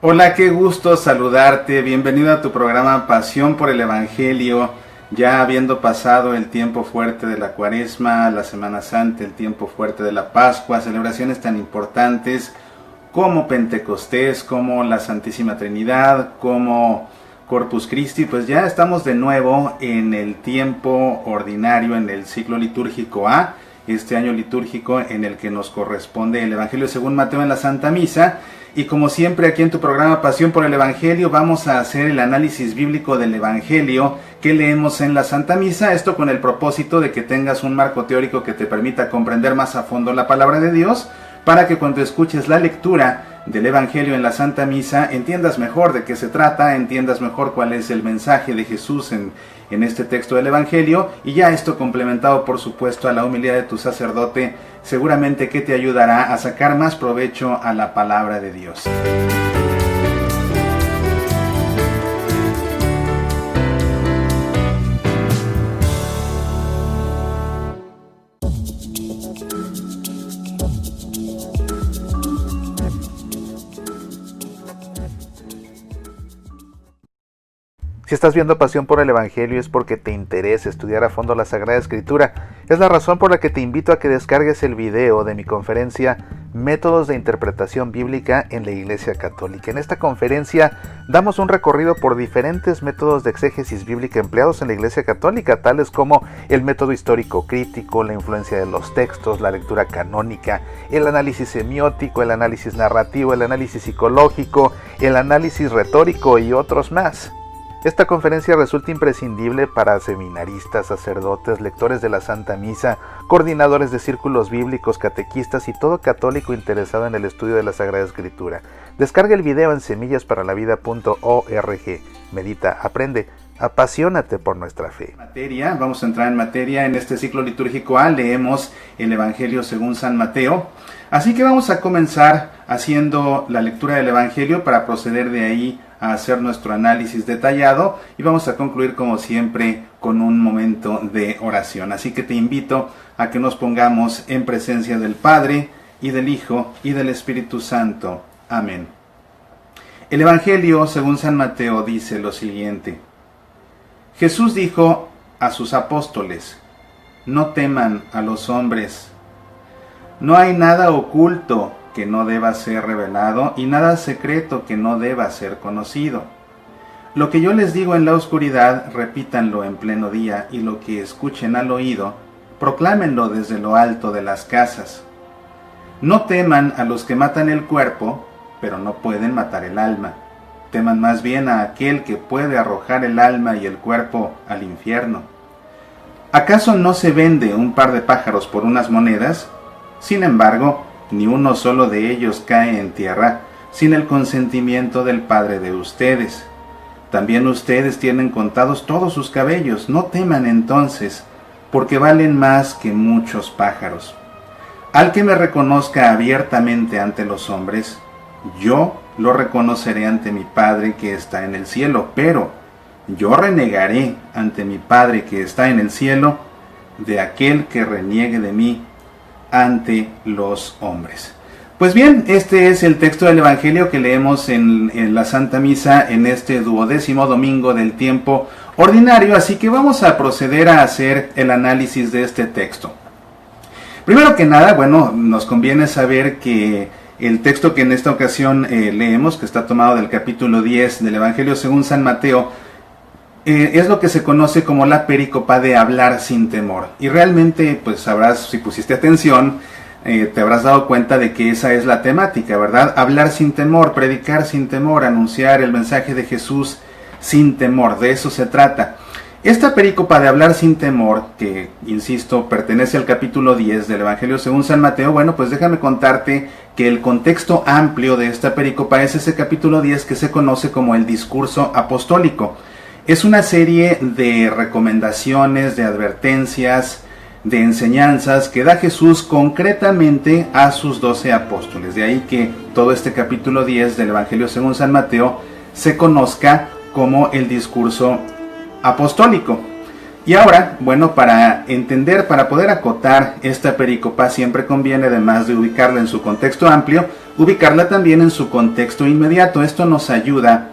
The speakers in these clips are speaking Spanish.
Hola, qué gusto saludarte, bienvenido a tu programa Pasión por el Evangelio, ya habiendo pasado el tiempo fuerte de la Cuaresma, la Semana Santa, el tiempo fuerte de la Pascua, celebraciones tan importantes como Pentecostés, como la Santísima Trinidad, como Corpus Christi, pues ya estamos de nuevo en el tiempo ordinario, en el ciclo litúrgico A, este año litúrgico en el que nos corresponde el Evangelio según Mateo en la Santa Misa. Y como siempre aquí en tu programa Pasión por el Evangelio vamos a hacer el análisis bíblico del Evangelio que leemos en la Santa Misa, esto con el propósito de que tengas un marco teórico que te permita comprender más a fondo la palabra de Dios, para que cuando escuches la lectura del Evangelio en la Santa Misa entiendas mejor de qué se trata, entiendas mejor cuál es el mensaje de Jesús en este texto del Evangelio, y ya esto complementado por supuesto a la humildad de tu sacerdote, seguramente que te ayudará a sacar más provecho a la palabra de Dios. Si estás viendo Pasión por el Evangelio es porque te interesa estudiar a fondo la Sagrada Escritura. Es la razón por la que te invito a que descargues el video de mi conferencia Métodos de Interpretación Bíblica en la Iglesia Católica. En esta conferencia damos un recorrido por diferentes métodos de exégesis bíblica empleados en la Iglesia Católica, tales como el método histórico crítico, la influencia de los textos, la lectura canónica, el análisis semiótico, el análisis narrativo, el análisis psicológico, el análisis retórico y otros más. Esta conferencia resulta imprescindible para seminaristas, sacerdotes, lectores de la Santa Misa, coordinadores de círculos bíblicos, catequistas y todo católico interesado en el estudio de la Sagrada Escritura. Descarga el video en semillasparalavida.org. Medita, aprende, apasionate por nuestra fe. Vamos a entrar en materia. En este ciclo litúrgico A leemos el Evangelio según San Mateo. Así que vamos a comenzar haciendo la lectura del Evangelio para proceder de ahí a hacer nuestro análisis detallado, y vamos a concluir como siempre con un momento de oración. Así que te invito a que nos pongamos en presencia del Padre y del Hijo y del Espíritu Santo. Amén. El Evangelio según San Mateo dice lo siguiente: Jesús dijo a sus apóstoles: no teman a los hombres. No hay nada oculto que no deba ser revelado, y nada secreto que no deba ser conocido. Lo que yo les digo en la oscuridad, repítanlo en pleno día, y lo que escuchen al oído, proclámenlo desde lo alto de las casas. No teman a los que matan el cuerpo, pero no pueden matar el alma. Teman más bien a aquel que puede arrojar el alma y el cuerpo al infierno. ¿Acaso no se vende un par de pájaros por unas monedas? Sin embargo, ni uno solo de ellos cae en tierra sin el consentimiento del Padre de ustedes. También ustedes tienen contados todos sus cabellos. No teman entonces, porque valen más que muchos pájaros. Al que me reconozca abiertamente ante los hombres, yo lo reconoceré ante mi Padre que está en el cielo, pero yo renegaré ante mi Padre que está en el cielo de aquel que reniegue de mí ante los hombres. Pues bien, este es el texto del Evangelio que leemos en la Santa Misa en este 12º domingo del tiempo ordinario, así que vamos a proceder a hacer el análisis de este texto. Primero que nada, bueno, nos conviene saber que el texto que en esta ocasión leemos, que está tomado del capítulo 10 del Evangelio según San Mateo, es lo que se conoce como la pericopa de hablar sin temor. Y realmente, pues sabrás, si pusiste atención, te habrás dado cuenta de que esa es la temática, ¿verdad? Hablar sin temor, predicar sin temor, anunciar el mensaje de Jesús sin temor, de eso se trata. Esta pericopa de hablar sin temor, que, insisto, pertenece al capítulo 10 del Evangelio según San Mateo, bueno, pues déjame contarte que el contexto amplio de esta pericopa es ese capítulo 10 que se conoce como el discurso apostólico. Es una serie de recomendaciones, de advertencias, de enseñanzas que da Jesús concretamente a sus 12 apóstoles. De ahí que todo este capítulo 10 del Evangelio según San Mateo se conozca como el discurso apostólico. Y ahora, bueno, para entender, para poder acotar esta pericopa, siempre conviene, además de ubicarla en su contexto amplio, ubicarla también en su contexto inmediato. Esto nos ayuda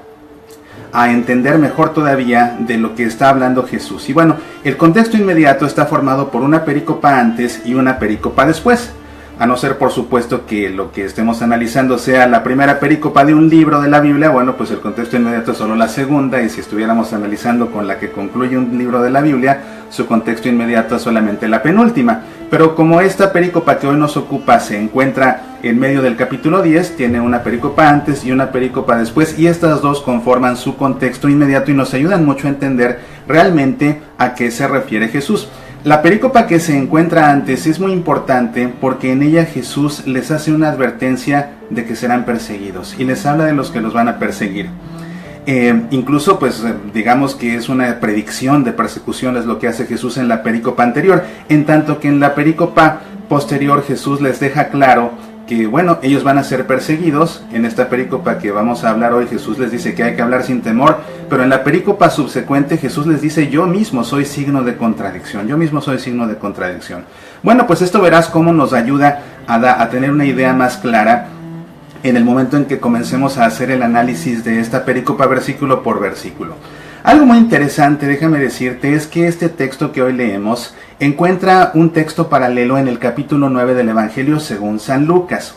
a entender mejor todavía de lo que está hablando Jesús. Y bueno, el contexto inmediato está formado por una perícopa antes y una perícopa después. A no ser, por supuesto, que lo que estemos analizando sea la primera perícopa de un libro de la Biblia, bueno, pues el contexto inmediato es solo la segunda, y si estuviéramos analizando con la que concluye un libro de la Biblia, su contexto inmediato es solamente la penúltima. Pero como esta perícopa que hoy nos ocupa se encuentra en medio del capítulo 10, tiene una perícopa antes y una perícopa después, y estas dos conforman su contexto inmediato y nos ayudan mucho a entender realmente a qué se refiere Jesús. La perícopa que se encuentra antes es muy importante porque en ella Jesús les hace una advertencia de que serán perseguidos y les habla de los que los van a perseguir. Incluso pues digamos que es una predicción de persecución, es lo que hace Jesús en la perícopa anterior, en tanto que en la perícopa posterior Jesús les deja claro que bueno, ellos van a ser perseguidos. En esta perícopa que vamos a hablar hoy, Jesús les dice que hay que hablar sin temor, pero en la perícopa subsecuente Jesús les dice: yo mismo soy signo de contradicción, yo mismo soy signo de contradicción. Bueno, pues esto verás cómo nos ayuda a tener una idea más clara en el momento en que comencemos a hacer el análisis de esta perícopa versículo por versículo. Algo muy interesante, déjame decirte, es que este texto que hoy leemos encuentra un texto paralelo en el capítulo 9 del Evangelio según San Lucas.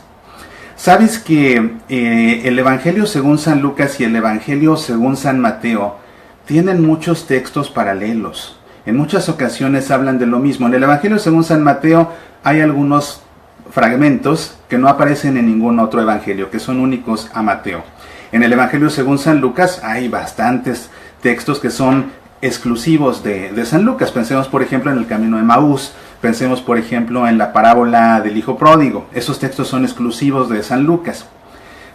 Sabes que el Evangelio según San Lucas y el Evangelio según San Mateo tienen muchos textos paralelos. En muchas ocasiones hablan de lo mismo. En el Evangelio según San Mateo hay algunos fragmentos que no aparecen en ningún otro evangelio, que son únicos a Mateo. En el Evangelio según San Lucas hay bastantes textos que son exclusivos de San Lucas. Pensemos por ejemplo en el camino de Emaús, pensemos por ejemplo en la parábola del hijo pródigo. Esos textos son exclusivos de San Lucas.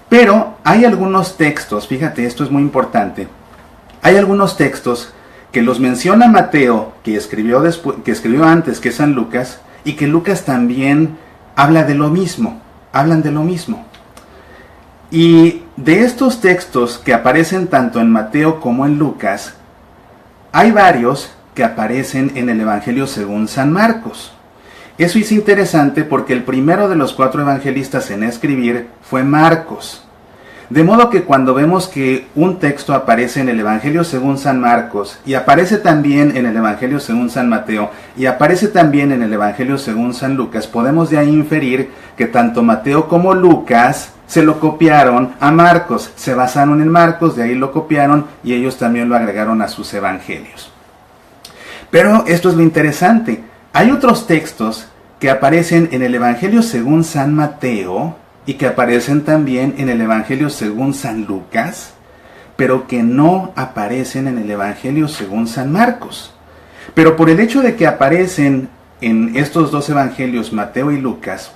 Pero hay algunos textos, fíjate, esto es muy importante, hay algunos textos que los menciona Mateo, que escribió antes que San Lucas, y que Lucas también habla de lo mismo, hablan de lo mismo. Y de estos textos que aparecen tanto en Mateo como en Lucas, hay varios que aparecen en el Evangelio según San Marcos. Eso es interesante porque el primero de los 4 evangelistas en escribir fue Marcos. De modo que cuando vemos que un texto aparece en el Evangelio según San Marcos, y aparece también en el Evangelio según San Mateo, y aparece también en el Evangelio según San Lucas, podemos de ahí inferir que tanto Mateo como Lucas se lo copiaron a Marcos, se basaron en Marcos, de ahí lo copiaron y ellos también lo agregaron a sus evangelios. Pero esto es lo interesante, hay otros textos que aparecen en el Evangelio según San Mateo y que aparecen también en el Evangelio según San Lucas, pero que no aparecen en el Evangelio según San Marcos. Pero por el hecho de que aparecen en estos dos evangelios, Mateo y Lucas,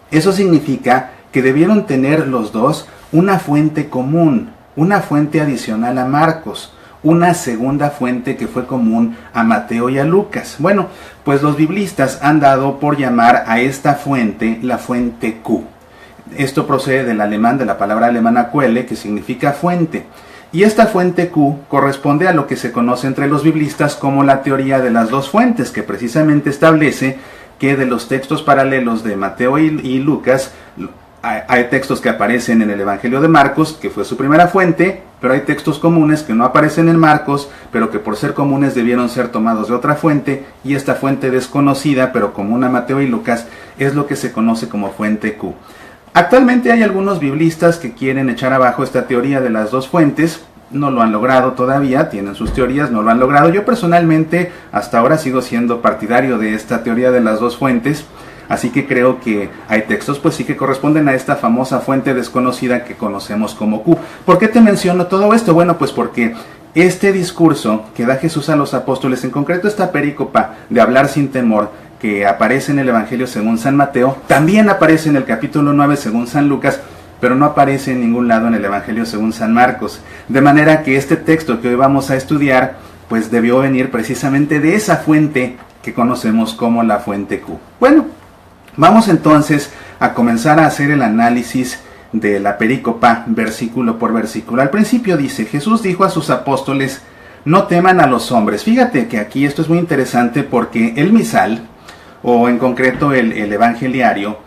eso significa que debieron tener los dos una fuente común, una fuente adicional a Marcos, una segunda fuente que fue común a Mateo y a Lucas. Bueno, pues los biblistas han dado por llamar a esta fuente la fuente Q. Esto procede del alemán, de la palabra alemana Quelle, que significa fuente. Y esta fuente Q corresponde a lo que se conoce entre los biblistas como la teoría de las dos fuentes, que precisamente establece que de los textos paralelos de Mateo y Lucas, hay textos que aparecen en el Evangelio de Marcos, que fue su primera fuente, pero hay textos comunes que no aparecen en Marcos, pero que por ser comunes debieron ser tomados de otra fuente, y esta fuente desconocida, pero común a Mateo y Lucas, es lo que se conoce como fuente Q. Actualmente hay algunos biblistas que quieren echar abajo esta teoría de las dos fuentes. No lo han logrado todavía, tienen sus teorías, no lo han logrado. Yo personalmente hasta ahora sigo siendo partidario de esta teoría de las dos fuentes, así que creo que hay textos pues sí que corresponden a esta famosa fuente desconocida que conocemos como Q. ¿Por qué te menciono todo esto? Bueno, pues porque este discurso que da Jesús a los apóstoles, en concreto esta perícopa de hablar sin temor, que aparece en el Evangelio según San Mateo, también aparece en el capítulo 9 según San Lucas, pero no aparece en ningún lado en el Evangelio según San Marcos. De manera que este texto que hoy vamos a estudiar, pues debió venir precisamente de esa fuente que conocemos como la fuente Q. Bueno, vamos entonces a comenzar a hacer el análisis de la perícopa versículo por versículo. Al principio dice: Jesús dijo a sus apóstoles, no teman a los hombres. Fíjate que aquí esto es muy interesante porque el misal, o en concreto el evangeliario,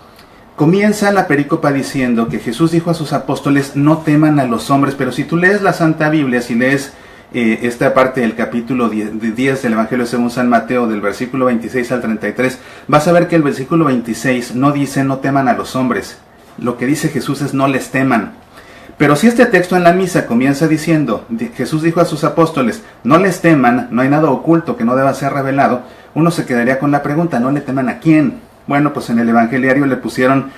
Comienza la perícopa diciendo que Jesús dijo a sus apóstoles, no teman a los hombres, pero si tú lees la Santa Biblia, si lees esta parte del capítulo 10 del Evangelio según San Mateo, del versículo 26 al 33, vas a ver que el versículo 26 no dice no teman a los hombres, lo que dice Jesús es no les teman. Pero si este texto en la misa comienza diciendo, Jesús dijo a sus apóstoles, no les teman, no hay nada oculto que no deba ser revelado, uno se quedaría con la pregunta, ¿no le teman a quién? Bueno, pues en el evangeliario le pusieron,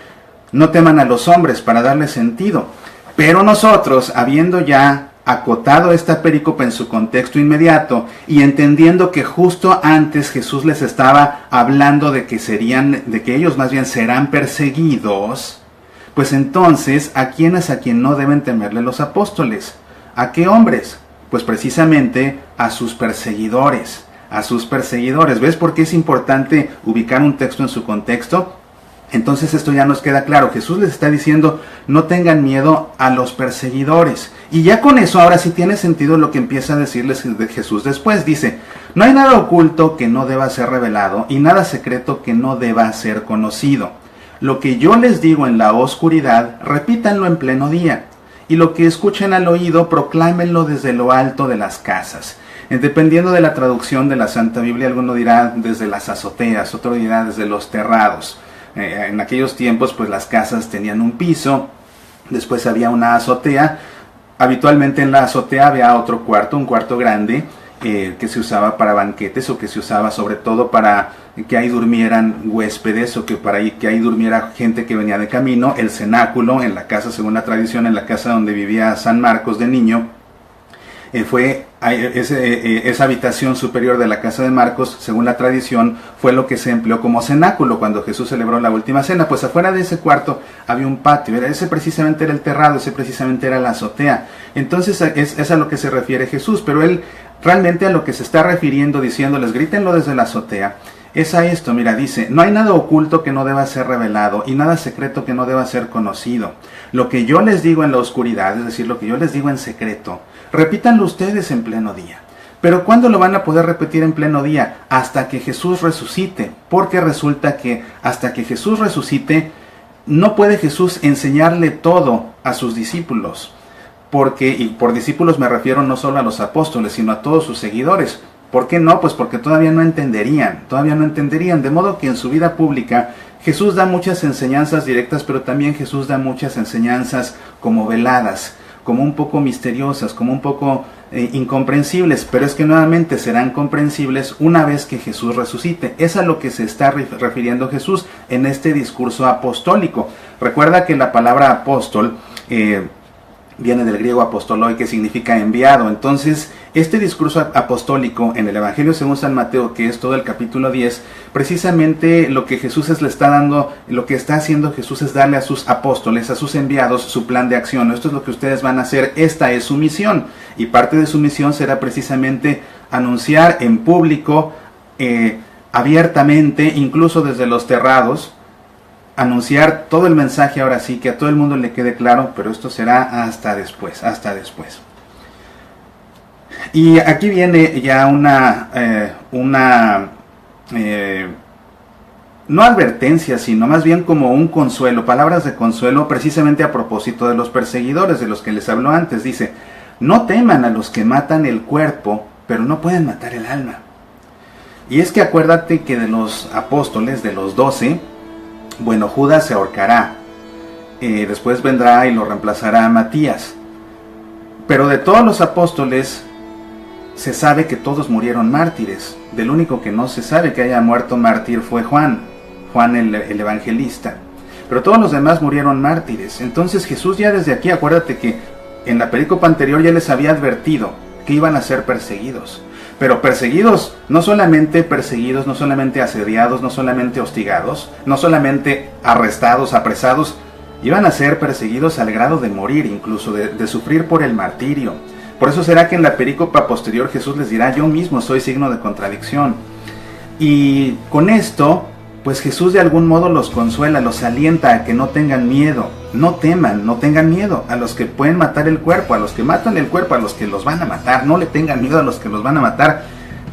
no teman a los hombres, para darle sentido. Pero nosotros, habiendo ya acotado esta perícopa en su contexto inmediato y entendiendo que justo antes Jesús les estaba hablando de que ellos más bien serán perseguidos, pues entonces, ¿a quién es a quien no deben temerle los apóstoles? ¿A qué hombres? Pues precisamente a sus perseguidores. A sus perseguidores. ¿Ves por qué es importante ubicar un texto en su contexto? Entonces esto ya nos queda claro. Jesús les está diciendo, no tengan miedo a los perseguidores. Y ya con eso ahora sí tiene sentido lo que empieza a decirles Jesús después. Dice, no hay nada oculto que no deba ser revelado y nada secreto que no deba ser conocido. Lo que yo les digo en la oscuridad, repítanlo en pleno día. Y lo que escuchen al oído, proclámenlo desde lo alto de las casas. Dependiendo de la traducción de la Santa Biblia, alguno dirá desde las azoteas, otro dirá desde los terrados. En aquellos tiempos, pues las casas tenían un piso, después había una azotea. Habitualmente en la azotea había otro cuarto, un cuarto grande, que se usaba para banquetes o que se usaba sobre todo para que ahí durmieran huéspedes o que ahí durmiera gente que venía de camino. El cenáculo en la casa, según la tradición, en la casa donde vivía San Marcos de niño, esa habitación superior de la casa de Marcos, según la tradición, fue lo que se empleó como cenáculo cuando Jesús celebró la última cena. Pues afuera de ese cuarto había un patio, ese precisamente era el terrado, ese precisamente era la azotea. Entonces es a lo que se refiere Jesús, pero él realmente a lo que se está refiriendo diciéndoles, grítenlo desde la azotea, es a esto. Mira, dice, no hay nada oculto que no deba ser revelado y nada secreto que no deba ser conocido. Lo que yo les digo en la oscuridad, es decir, lo que yo les digo en secreto, repítanlo ustedes en pleno día. Pero ¿cuándo lo van a poder repetir en pleno día? Hasta que Jesús resucite. Porque resulta que hasta que Jesús resucite, no puede Jesús enseñarle todo a sus discípulos. Y por discípulos me refiero no solo a los apóstoles, sino a todos sus seguidores. ¿Por qué no? Pues porque todavía no entenderían. De modo que en su vida pública Jesús da muchas enseñanzas directas, pero también Jesús da muchas enseñanzas como veladas, como un poco misteriosas, como un poco incomprensibles, pero es que nuevamente serán comprensibles una vez que Jesús resucite. Es a lo que se está refiriendo Jesús en este discurso apostólico. Recuerda que la palabra apóstol viene del griego apostoloi, que significa enviado. Entonces, este discurso apostólico en el Evangelio según San Mateo, que es todo el capítulo 10, precisamente lo que Jesús le está dando, lo que está haciendo Jesús es darle a sus apóstoles, a sus enviados, su plan de acción. Esto es lo que ustedes van a hacer, esta es su misión. Y parte de su misión será precisamente anunciar en público, abiertamente, incluso desde los terrados, anunciar todo el mensaje ahora sí, que a todo el mundo le quede claro, pero esto será hasta después. Y aquí viene ya no advertencia, sino más bien como un consuelo, palabras de consuelo precisamente a propósito de los perseguidores de los que les habló antes. Dice, no teman a los que matan el cuerpo, pero no pueden matar el alma. Y es que acuérdate que de los apóstoles, de los 12, bueno, Judas se ahorcará, después vendrá y lo reemplazará a Matías. Pero de todos los apóstoles se sabe que todos murieron mártires. Del único que no se sabe que haya muerto mártir fue Juan el evangelista. Pero todos los demás murieron mártires. Entonces Jesús ya desde aquí, acuérdate que en la perícopa anterior ya les había advertido que iban a ser perseguidos. Pero perseguidos, no solamente asediados, no solamente hostigados, no solamente arrestados, apresados, iban a ser perseguidos al grado de morir, incluso de sufrir por el martirio. Por eso será que en la perícopa posterior Jesús les dirá, yo mismo soy signo de contradicción. Y con esto, pues Jesús de algún modo los consuela, los alienta a que no tengan miedo, no teman, no tengan miedo a los que pueden matar el cuerpo, a los que matan el cuerpo, a los que los van a matar, no le tengan miedo a los que los van a matar,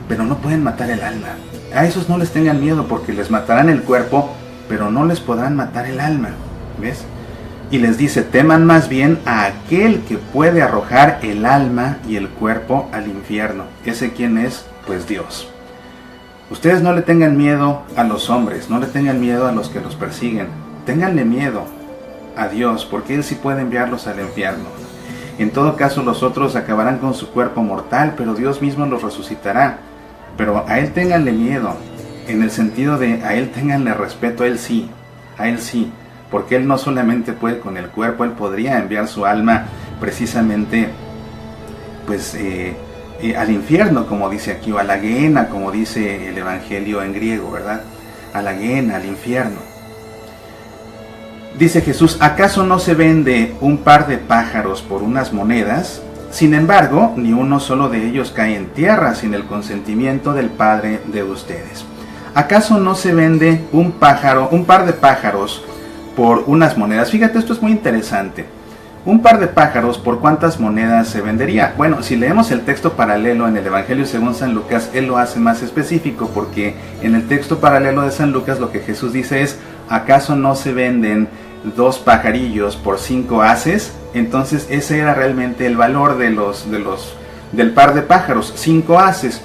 pero no pueden matar el alma. A esos no les tengan miedo porque les matarán el cuerpo, pero no les podrán matar el alma. ¿Ves? Y les dice, teman más bien a aquel que puede arrojar el alma y el cuerpo al infierno. ¿Ese quién es? Pues Dios. Ustedes no le tengan miedo a los hombres, no le tengan miedo a los que los persiguen. Ténganle miedo a Dios, porque Él sí puede enviarlos al infierno. En todo caso, los otros acabarán con su cuerpo mortal, pero Dios mismo los resucitará. Pero a Él ténganle miedo, en el sentido de a Él ténganle respeto, a Él sí, porque Él no solamente puede con el cuerpo, Él podría enviar su alma precisamente pues al infierno, como dice aquí, o a la gehenna, como dice el Evangelio en griego, ¿verdad? A la gehenna, al infierno. Dice Jesús, ¿acaso no se vende un par de pájaros por unas monedas? Sin embargo, ni uno solo de ellos cae en tierra sin el consentimiento del Padre de ustedes. ¿Acaso no se vende un par de pájaros por unas monedas? Fíjate, esto es muy interesante. Un par de pájaros, ¿por cuántas monedas se vendería? Bueno, si leemos el texto paralelo en el Evangelio según San Lucas, él lo hace más específico, porque en el texto paralelo de San Lucas lo que Jesús dice es, ¿acaso no se venden 2 pajarillos por 5 haces? Entonces ese era realmente el valor del par de pájaros, 5 haces.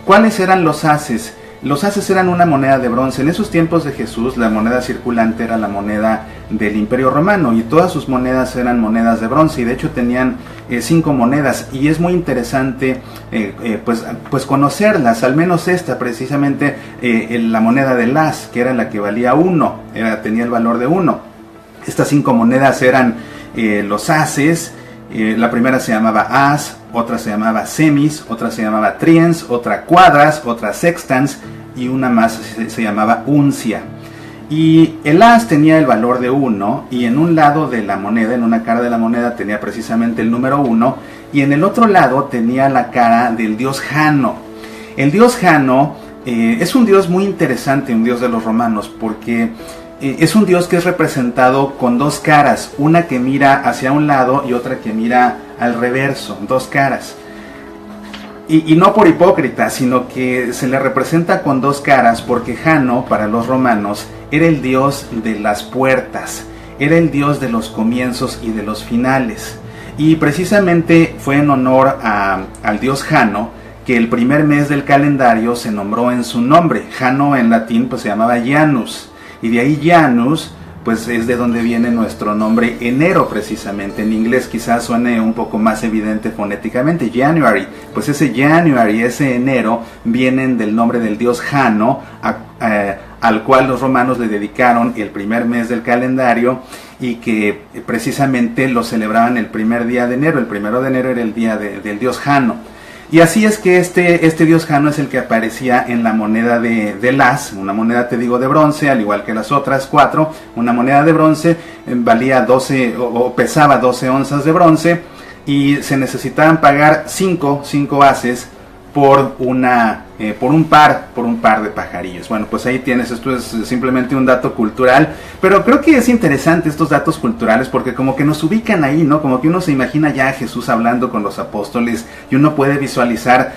¿Cuáles eran los haces? Los haces eran una moneda de bronce. En esos tiempos de Jesús, la moneda circulante era la moneda del Imperio Romano y todas sus monedas eran monedas de bronce, y de hecho tenían 5 monedas, y es muy interesante pues conocerlas, al menos esta precisamente, la moneda del as, que era la que valía 1, tenía el valor de 1. Estas 5 monedas eran los haces. La primera se llamaba as, otra se llamaba semis, otra se llamaba triens, otra cuadras, otra sextans y una más se llamaba uncia. Y el as tenía el valor de 1, y en un lado de la moneda, en una cara de la moneda, tenía precisamente el número 1, y en el otro lado tenía la cara del dios Jano. El dios Jano es un dios muy interesante, un dios de los romanos, porque es un dios que es representado con 2 caras, una que mira hacia un lado y otra que mira al reverso, 2 caras. Y no por hipócrita, sino que se le representa con 2 caras porque Jano, para los romanos, era el dios de las puertas, era el dios de los comienzos y de los finales. Y precisamente fue en honor al dios Jano que el primer mes del calendario se nombró en su nombre. Jano en latín pues se llamaba Janus, y de ahí Janus pues es de donde viene nuestro nombre enero precisamente. En inglés quizás suene un poco más evidente fonéticamente, January, pues ese January, ese enero, vienen del nombre del dios Jano, al cual los romanos le dedicaron el primer mes del calendario, y que precisamente lo celebraban el primer día de enero. El 1 de enero era el día del dios Jano. Y así es que este dios Jano es el que aparecía en la moneda del as, una moneda, te digo, de bronce, al igual que las otras 4, una moneda de bronce, valía 12 o pesaba 12 onzas de bronce, y se necesitaban pagar 5 haces por un par de pajarillos. Bueno, pues ahí tienes, esto es simplemente un dato cultural, pero creo que es interesante estos datos culturales porque como que nos ubican ahí, ¿no? Como que uno se imagina ya a Jesús hablando con los apóstoles, y uno puede visualizar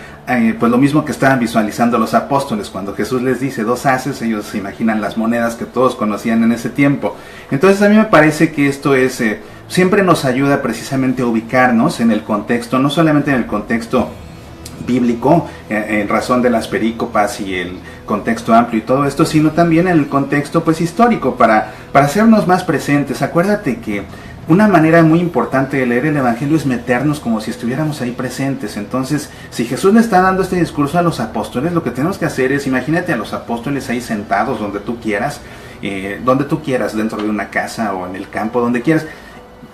pues lo mismo que estaban visualizando los apóstoles cuando Jesús les dice 2 haces. Ellos se imaginan las monedas que todos conocían en ese tiempo. Entonces a mí me parece que esto es siempre nos ayuda precisamente a ubicarnos en el contexto, no solamente en el contexto bíblico, en razón de las perícopas y el contexto amplio y todo esto, sino también en el contexto pues histórico, para hacernos más presentes. Acuérdate que una manera muy importante de leer el Evangelio es meternos como si estuviéramos ahí presentes. Entonces, si Jesús le está dando este discurso a los apóstoles, lo que tenemos que hacer es, imagínate a los apóstoles ahí sentados donde tú quieras, dentro de una casa o en el campo, donde quieras.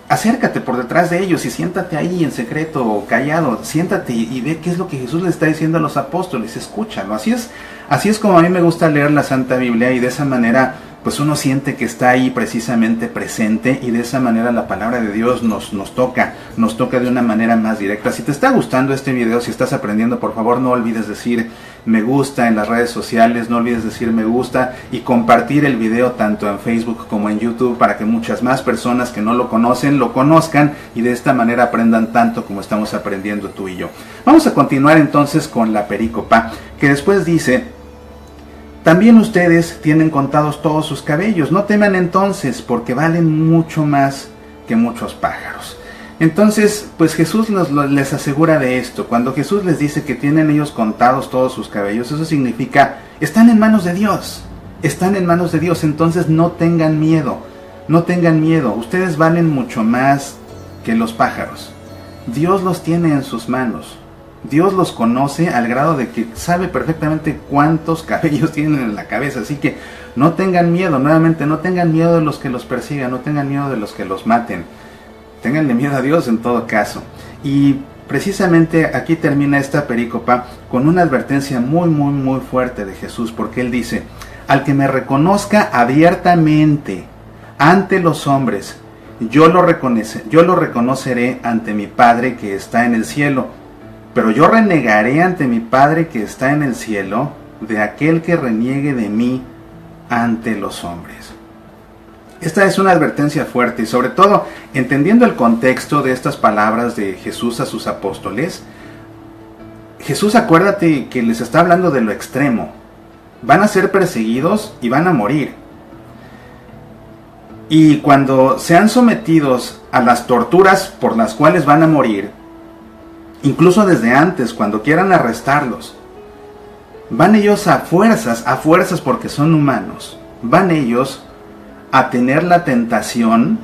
Acércate por detrás de ellos y siéntate ahí en secreto o callado, siéntate y ve qué es lo que Jesús le está diciendo a los apóstoles, escúchalo. Así es como a mí me gusta leer la Santa Biblia, y de esa manera pues uno siente que está ahí precisamente presente, y de esa manera la palabra de Dios nos toca de una manera más directa. Si te está gustando este video, si estás aprendiendo, por favor no olvides decir me gusta en las redes sociales, no olvides decir me gusta y compartir el video tanto en Facebook como en YouTube, para que muchas más personas que no lo conocen lo conozcan, y de esta manera aprendan tanto como estamos aprendiendo tú y yo. Vamos a continuar entonces con la perícopa, que después dice: también ustedes tienen contados todos sus cabellos. No teman entonces, porque valen mucho más que muchos pájaros. Entonces, pues Jesús les asegura de esto. Cuando Jesús les dice que tienen ellos contados todos sus cabellos, eso significa, están en manos de Dios. Están en manos de Dios, entonces no tengan miedo. No tengan miedo, ustedes valen mucho más que los pájaros. Dios los tiene en sus manos. Dios los conoce al grado de que sabe perfectamente cuántos cabellos tienen en la cabeza. Así que no tengan miedo, nuevamente, no tengan miedo de los que los persigan, no tengan miedo de los que los maten. Ténganle miedo a Dios en todo caso. Y precisamente aquí termina esta perícopa con una advertencia muy fuerte de Jesús, porque Él dice, al que me reconozca abiertamente ante los hombres, yo lo reconoceré ante mi Padre que está en el cielo. Pero yo renegaré ante mi Padre que está en el cielo de aquel que reniegue de mí ante los hombres. Esta es una advertencia fuerte y sobre todo entendiendo el contexto de estas palabras de Jesús a sus apóstoles. Jesús, acuérdate que les está hablando de lo extremo. Van a ser perseguidos y van a morir. Y cuando sean sometidos a las torturas por las cuales van a morir, incluso desde antes, cuando quieran arrestarlos, van ellos a fuerzas porque son humanos, van ellos a tener la tentación,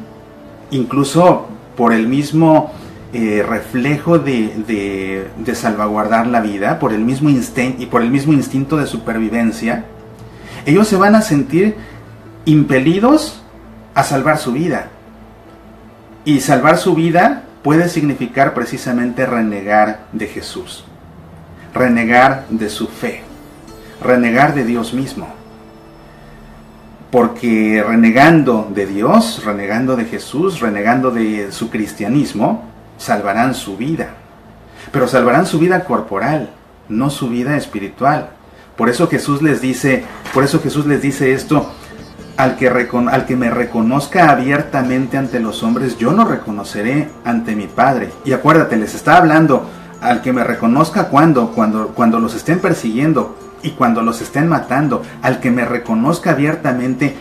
incluso por el mismo reflejo de salvaguardar la vida, por el mismo instinto de supervivencia, ellos se van a sentir impelidos a salvar su vida. Y salvar su vida puede significar precisamente renegar de Jesús, renegar de su fe, renegar de Dios mismo. Porque renegando de Dios, renegando de Jesús, renegando de su cristianismo, salvarán su vida. Pero salvarán su vida corporal, no su vida espiritual. Por eso Jesús les dice esto, al que me reconozca abiertamente ante los hombres, yo lo reconoceré ante mi Padre. Y acuérdate, les está hablando al que me reconozca cuando los estén persiguiendo y cuando los estén matando. Al que me reconozca abiertamente,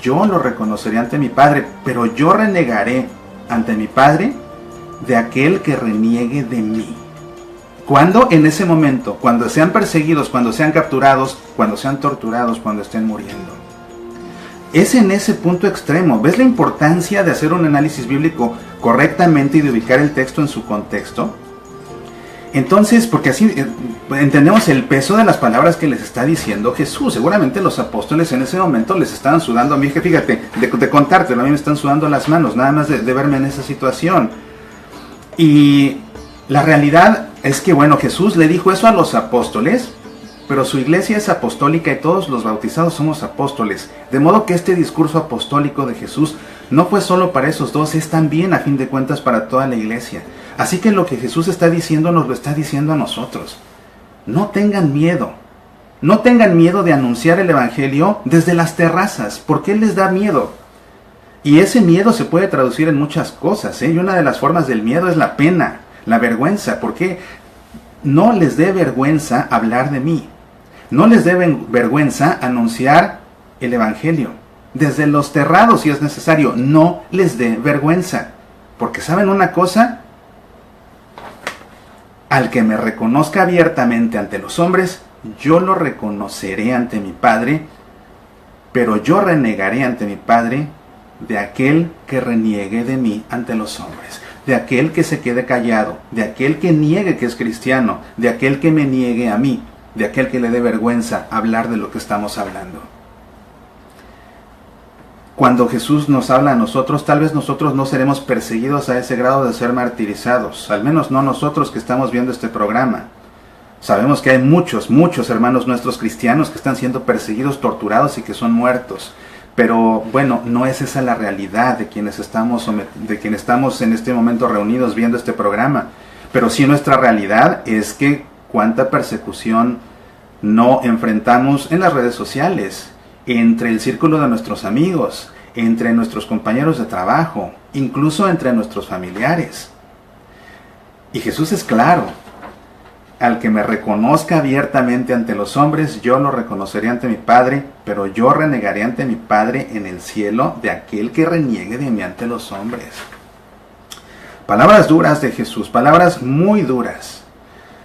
yo lo reconoceré ante mi Padre, pero yo renegaré ante mi Padre de aquel que reniegue de mí. ¿Cuándo? En ese momento, cuando sean perseguidos, cuando sean capturados, cuando sean torturados, cuando estén muriendo. Es en ese punto extremo. ¿Ves la importancia de hacer un análisis bíblico correctamente y de ubicar el texto en su contexto? Entonces, porque así entendemos el peso de las palabras que les está diciendo Jesús. Seguramente los apóstoles en ese momento les estaban sudando a mí, que fíjate, de contártelo, a mí me están sudando las manos, nada más de verme en esa situación. Y la realidad es que, bueno, Jesús le dijo eso a los apóstoles, pero su iglesia es apostólica y todos los bautizados somos apóstoles. De modo que este discurso apostólico de Jesús no fue solo para esos dos, es también a fin de cuentas para toda la iglesia. Así que lo que Jesús está diciendo nos lo está diciendo a nosotros. No tengan miedo. No tengan miedo de anunciar el evangelio desde las terrazas. ¿Por qué les da miedo? Y ese miedo se puede traducir en muchas cosas, Y una de las formas del miedo es la pena, la vergüenza. ¿Por qué? No les dé vergüenza hablar de mí. No les dé vergüenza anunciar el evangelio. Desde los terrados, si es necesario, no les dé vergüenza. Porque ¿saben una cosa? Al que me reconozca abiertamente ante los hombres, yo lo reconoceré ante mi Padre, pero yo renegaré ante mi Padre de aquel que reniegue de mí ante los hombres, de aquel que se quede callado, de aquel que niegue que es cristiano, de aquel que me niegue a mí, de aquel que le dé vergüenza hablar de lo que estamos hablando. Cuando Jesús nos habla a nosotros, tal vez nosotros no seremos perseguidos a ese grado de ser martirizados, al menos no nosotros que estamos viendo este programa. Sabemos que hay muchos hermanos nuestros cristianos que están siendo perseguidos, torturados y que son muertos. Pero bueno, no es esa la realidad de quienes estamos en este momento reunidos viendo este programa. Pero sí nuestra realidad es que cuánta persecución no enfrentamos en las redes sociales, entre el círculo de nuestros amigos, entre nuestros compañeros de trabajo, incluso entre nuestros familiares. Y Jesús es claro. al que me reconozca abiertamente ante los hombres, yo lo reconoceré ante mi Padre, pero yo renegaré ante mi Padre en el cielo de aquel que reniegue de mí ante los hombres. Palabras duras de Jesús, palabras muy duras.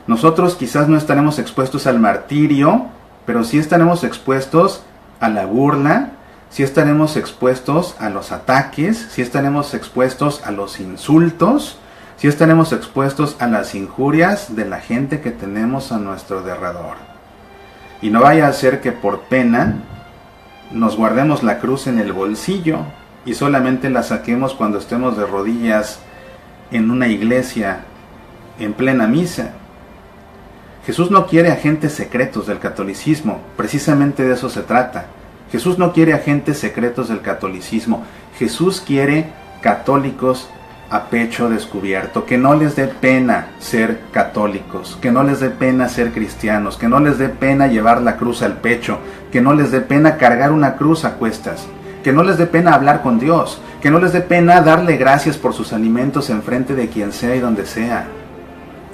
Nosotros quizás no estaremos expuestos al martirio, pero sí estaremos expuestos a la burla, sí estaremos expuestos a los ataques, sí estaremos expuestos a los insultos, sí estaremos expuestos a las injurias de la gente que tenemos a nuestro derredor. Y no vaya a ser que por pena nos guardemos la cruz en el bolsillo y solamente la saquemos cuando estemos de rodillas en una iglesia en plena misa. Jesús no quiere agentes secretos del catolicismo, precisamente de eso se trata. Jesús no quiere agentes secretos del catolicismo. Jesús quiere católicos a pecho descubierto, que no les dé pena ser católicos, que no les dé pena ser cristianos, que no les dé pena llevar la cruz al pecho, que no les dé pena cargar una cruz a cuestas, que no les dé pena hablar con Dios, que no les dé pena darle gracias por sus alimentos en frente de quien sea y donde sea.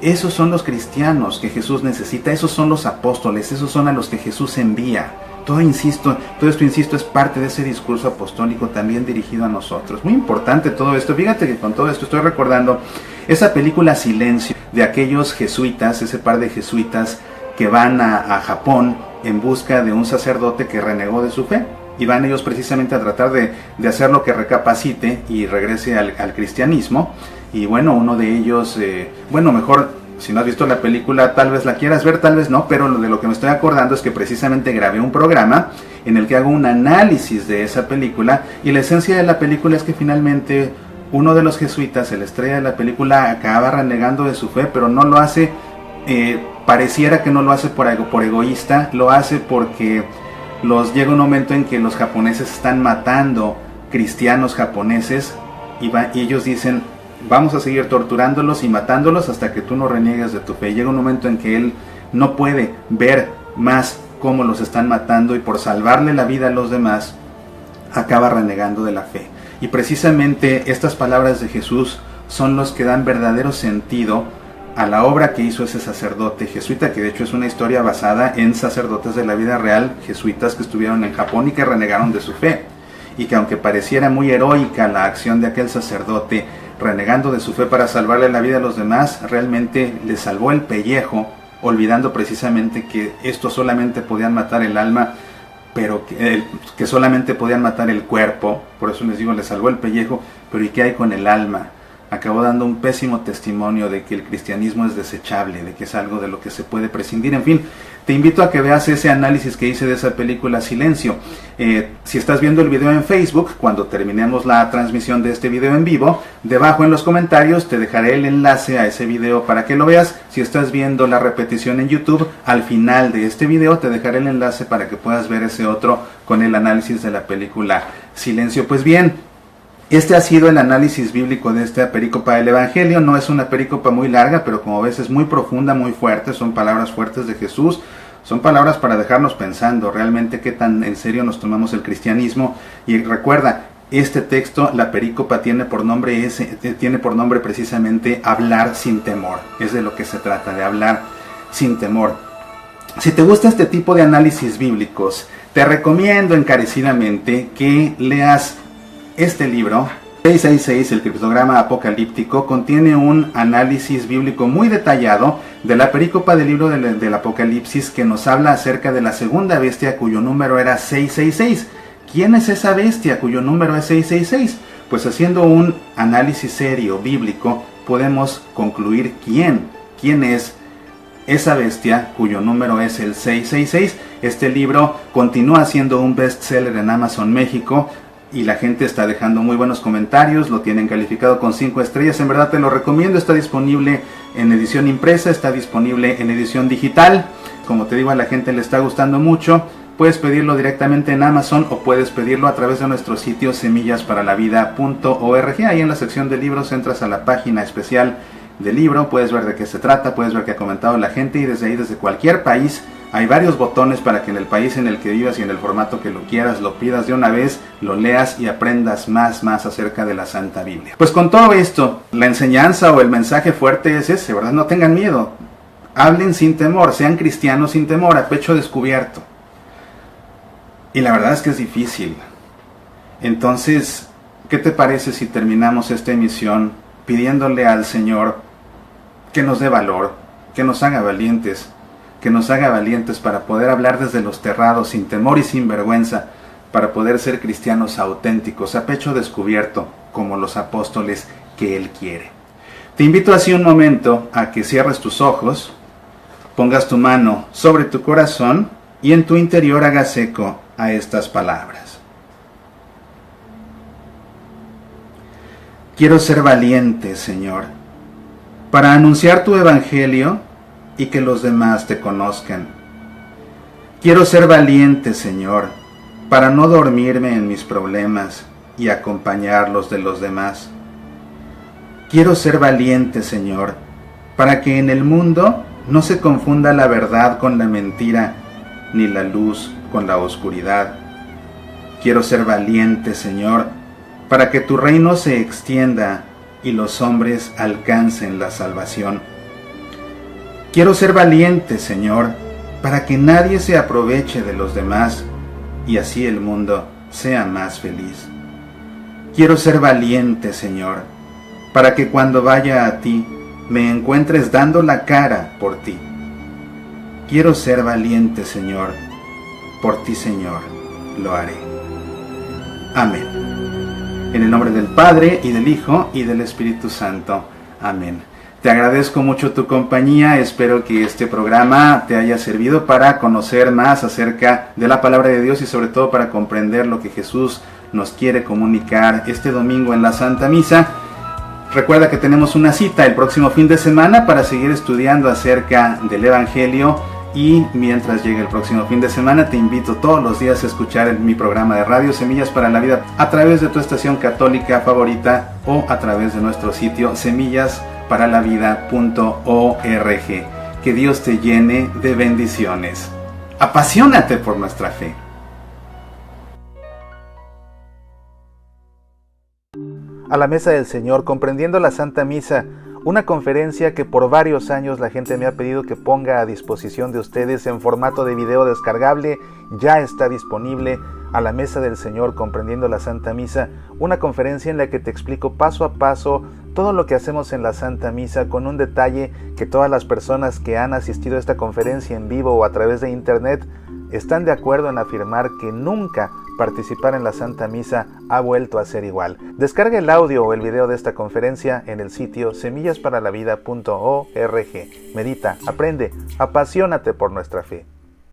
Esos son los cristianos que Jesús necesita, esos son los apóstoles, esos son a los que Jesús envía. Todo esto, es parte de ese discurso apostólico también dirigido a nosotros. Muy importante todo esto. Fíjate que con todo esto estoy recordando esa película Silencio de aquellos jesuitas, ese par de jesuitas que van a Japón en busca de un sacerdote que renegó de su fe. Y van ellos precisamente a tratar de hacer lo que recapacite y regrese al cristianismo. Y bueno, uno de ellos, mejor, si no has visto la película, tal vez la quieras ver, tal vez no, pero de lo que me estoy acordando es que precisamente grabé un programa en el que hago un análisis de esa película, y la esencia de la película es que finalmente uno de los jesuitas, el estrella de la película, acaba renegando de su fe, pero no lo hace, pareciera que no lo hace por egoísta, lo hace porque llega un momento en que los japoneses están matando cristianos japoneses y ellos dicen: vamos a seguir torturándolos y matándolos hasta que tú no reniegues de tu fe. Llega un momento en que él no puede ver más cómo los están matando y por salvarle la vida a los demás acaba renegando de la fe. Y precisamente estas palabras de Jesús son los que dan verdadero sentido a la obra que hizo ese sacerdote jesuita, que de hecho es una historia basada en sacerdotes de la vida real, jesuitas que estuvieron en Japón y que renegaron de su fe. Y que aunque pareciera muy heroica la acción de aquel sacerdote renegando de su fe para salvarle la vida a los demás, realmente le salvó el pellejo, olvidando precisamente que esto solamente podían matar el alma, pero que solamente podían matar el cuerpo. Por eso les digo, le salvó el pellejo, pero ¿y qué hay con el alma? Acabó dando un pésimo testimonio de que el cristianismo es desechable, de que es algo de lo que se puede prescindir. En fin, te invito a que veas ese análisis que hice de esa película Silencio. Si estás viendo el video en Facebook, cuando terminemos la transmisión de este video en vivo, debajo en los comentarios te dejaré el enlace a ese video para que lo veas. Si estás viendo la repetición en YouTube, al final de este video te dejaré el enlace para que puedas ver ese otro con el análisis de la película Silencio. Pues bien, este ha sido el análisis bíblico de esta perícopa del Evangelio. No es una perícopa muy larga, pero como ves es muy profunda, muy fuerte. Son palabras fuertes de Jesús. Son palabras para dejarnos pensando realmente qué tan en serio nos tomamos el cristianismo. Y recuerda, este texto, la perícopa, tiene por nombre precisamente hablar sin temor. Es de lo que se trata, de hablar sin temor. Si te gusta este tipo de análisis bíblicos, te recomiendo encarecidamente que leas este libro, 666, el criptograma apocalíptico. Contiene un análisis bíblico muy detallado de la perícopa del libro del Apocalipsis, que nos habla acerca de la segunda bestia cuyo número era 666. ¿Quién es esa bestia cuyo número es 666? Pues haciendo un análisis serio bíblico podemos concluir quién es esa bestia cuyo número es el 666. Este libro continúa siendo un bestseller en Amazon México y la gente está dejando muy buenos comentarios, lo tienen calificado con 5 estrellas. En verdad te lo recomiendo. Está disponible en edición impresa, está disponible en edición digital. Como te digo, a la gente le está gustando mucho. Puedes pedirlo directamente en Amazon o puedes pedirlo a través de nuestro sitio semillasparalavida.org. Ahí en la sección de libros entras a la página especial del libro, puedes ver de qué se trata, puedes ver qué ha comentado la gente, y desde ahí, desde cualquier país, hay varios botones para que en el país en el que vivas y en el formato que lo quieras, lo pidas de una vez, lo leas y aprendas más acerca de la Santa Biblia. Pues con todo esto, la enseñanza o el mensaje fuerte es ese, ¿verdad? No tengan miedo. Hablen sin temor, sean cristianos sin temor, a pecho descubierto. Y la verdad es que es difícil. Entonces, ¿qué te parece si terminamos esta emisión pidiéndole al Señor que nos dé valor, que nos haga valientes para poder hablar desde los terrados, sin temor y sin vergüenza, para poder ser cristianos auténticos, a pecho descubierto, como los apóstoles que Él quiere? Te invito así un momento a que cierres tus ojos, pongas tu mano sobre tu corazón y en tu interior hagas eco a estas palabras. Quiero ser valiente, Señor, para anunciar tu evangelio y que los demás te conozcan. Quiero ser valiente, Señor, para no dormirme en mis problemas y acompañarlos de los demás. Quiero ser valiente, Señor, para que en el mundo no se confunda la verdad con la mentira, ni la luz con la oscuridad. Quiero ser valiente, Señor, para que tu reino se extienda y los hombres alcancen la salvación. Quiero ser valiente, Señor, para que nadie se aproveche de los demás y así el mundo sea más feliz. Quiero ser valiente, Señor, para que cuando vaya a ti me encuentres dando la cara por ti. Quiero ser valiente, Señor, por ti, Señor, lo haré. Amén. En el nombre del Padre, y del Hijo, y del Espíritu Santo. Amén. Te agradezco mucho tu compañía, espero que este programa te haya servido para conocer más acerca de la palabra de Dios y sobre todo para comprender lo que Jesús nos quiere comunicar este domingo en la Santa Misa. Recuerda que tenemos una cita el próximo fin de semana para seguir estudiando acerca del Evangelio, y mientras llegue el próximo fin de semana te invito todos los días a escuchar mi programa de radio Semillas para la Vida a través de tu estación católica favorita o a través de nuestro sitio semillasparalavida.org. Que Dios te llene de bendiciones. Apasionate por nuestra fe. A la mesa del Señor, comprendiendo la Santa Misa, una conferencia que por varios años la gente me ha pedido que ponga a disposición de ustedes en formato de video descargable, ya está disponible. A la mesa del Señor, comprendiendo la Santa Misa, una conferencia en la que te explico paso a paso todo lo que hacemos en la Santa Misa, con un detalle que todas las personas que han asistido a esta conferencia en vivo o a través de internet están de acuerdo en afirmar que nunca participar en la Santa Misa ha vuelto a ser igual. Descarga el audio o el video de esta conferencia en el sitio semillasparalavida.org. Medita, aprende, apasionate por nuestra fe.